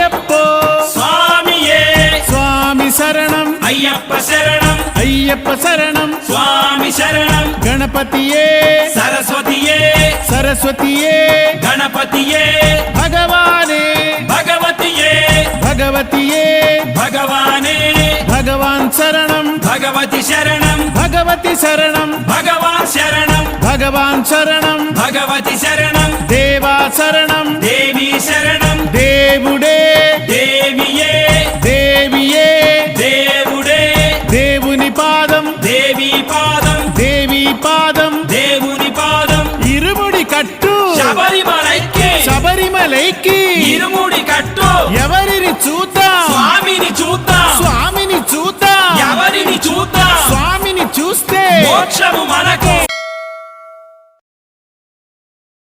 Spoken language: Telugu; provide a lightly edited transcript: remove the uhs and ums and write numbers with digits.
అయ్యప్పో స్వామియే స్వామి శరణం అయ్యప్ప శరణం అయ్యప్ప శరణం స్వామి శరణం గణపతియే సరస్వతియే సరస్వతియే గణపతియే భగవానే భగవతియే భగవతియే భగవానే భగవాన్ శరణం భగవతి శరణం భగవతి శరణం భగవాన్ శరణం భగవాన్ శరణం భగవతి శరణం దేవా శరణం దేవి శరణం దేవుడే దేవియే దేవియే దేవుడే దేవుని పాదం దేవి పాదం దేవి పాదం దేవుని పాదం ఇరుముడి కట్టు శబరిమలైకి శబరిమలైకి ఇరుముడి కట్టు ఎవరిని చూద్దాం స్వామిని చూద్దాం స్వామిని చూద్దాం ఎవరిని చూద్దాం స్వామిని చూస్తే మోక్షము మనకు